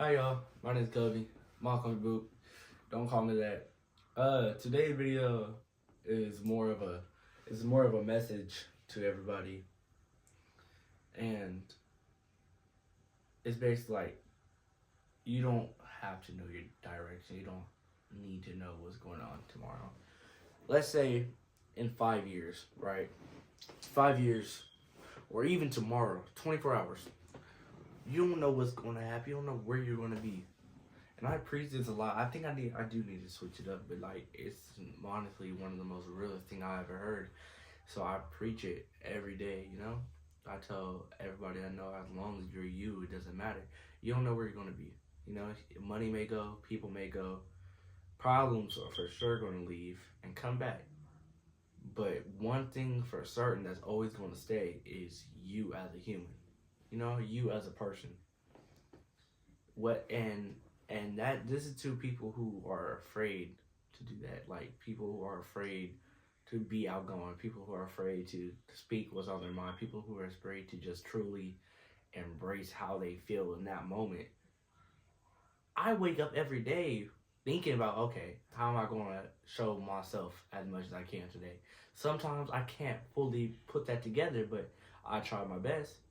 Hi y'all, my name is Cubby. Malcolm Boot. Don't call me that. Today's video is more of a message to everybody, and it's basically like you don't have to know your direction. You don't need to know what's going on tomorrow. Let's say in 5 years, right? 5 years, or even tomorrow, 24 hours. You don't know what's going to happen. You don't know where you're going to be. And I preach this a lot. I think I do need to switch it up, but like it's honestly one of the most realest thing I ever heard. So I preach it every day. I tell everybody I know, as long as you're you, it doesn't matter. You don't know where you're going to be. Money may go, people may go, problems are for sure going to leave and come back. But one thing for certain that's always going to stay is you as a human. You as a person. And that this is to people who are afraid to do that. Like people who are afraid to be outgoing, people who are afraid to speak what's on their mind, people who are afraid to just truly embrace how they feel in that moment. I wake up every day thinking about, okay, how am I going to show myself as much as I can today? Sometimes I can't fully put that together, but I try my best.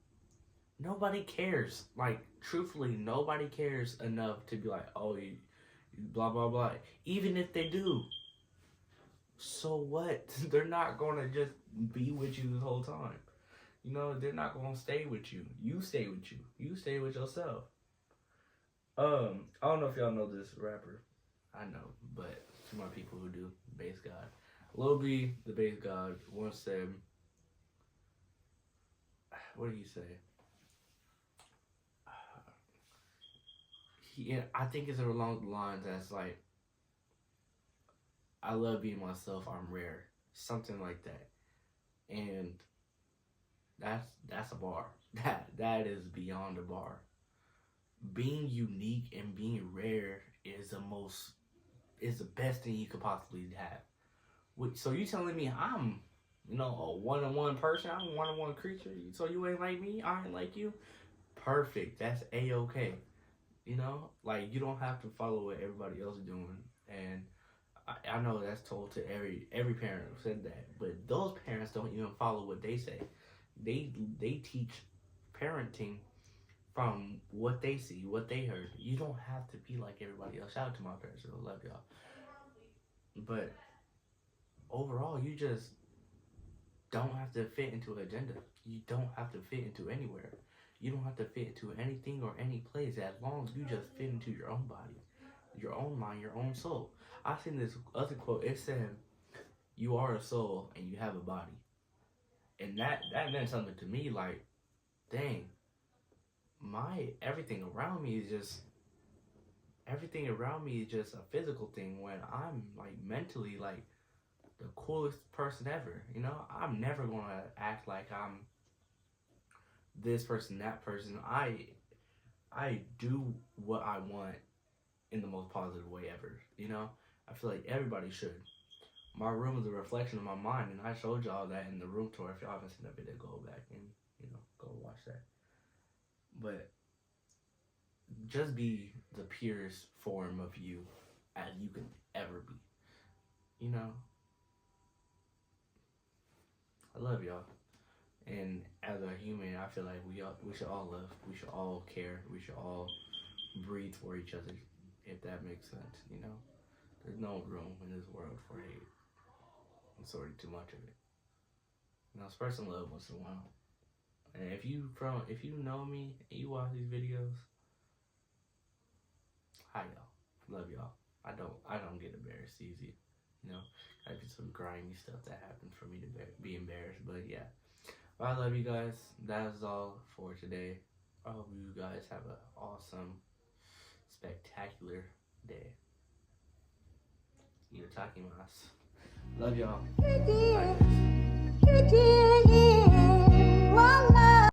Nobody cares. Like, truthfully, nobody cares enough to be like, oh, you blah, blah, blah. Even if they do, so what? They're not going to just be with you the whole time. They're not going to stay with you. You stay with you. You stay with yourself. I don't know if y'all know this rapper. I know, but to my people who do, Bass God. Lil B, the Bass God, once said, what did he say? I think it's along the lines that's like, I love being myself, I'm rare. Something like that. And that's a bar. That is beyond a bar. Being unique and being rare is the best thing you could possibly have. So you telling me I'm a one-on-one person, I'm a one-on-one creature, so you ain't like me, I ain't like you? Perfect. That's A-okay. Like, you don't have to follow what everybody else is doing. And I know that's told to every parent who said that, but those parents don't even follow what they say. They teach parenting from what they see, what they heard. You don't have to be like everybody else. Shout out to my parents, I love y'all. But overall, you just don't have to fit into an agenda. You don't have to fit into anywhere. You don't have to fit into anything or any place, as long as you just fit into your own body, your own mind, your own soul. I seen this other quote. It said, "You are a soul and you have a body," and that meant something to me. Like, dang, everything around me is just a physical thing. When I'm like mentally like the coolest person ever, I'm never gonna act like I'm this person, that person. I do what I want in the most positive way ever. I feel like everybody should. My room is a reflection of my mind, and I showed y'all that in the room tour. If y'all haven't seen that video, go back and go watch that. But just be the purest form of you as you can ever be. I love y'all. And as a human, I feel like we should all love. We should all care. We should all breathe for each other, if that makes sense. There's no room in this world for hate. It's already too much of it. Spread some love once in a while. And if you know me and you watch these videos, hi y'all, love y'all. I don't get embarrassed easy. I do some grimy stuff that happened for me to be embarrassed, but yeah. I love you guys. That is all for today. I hope you guys have an awesome, spectacular day. Itadakimasu. Love y'all. Bye, guys.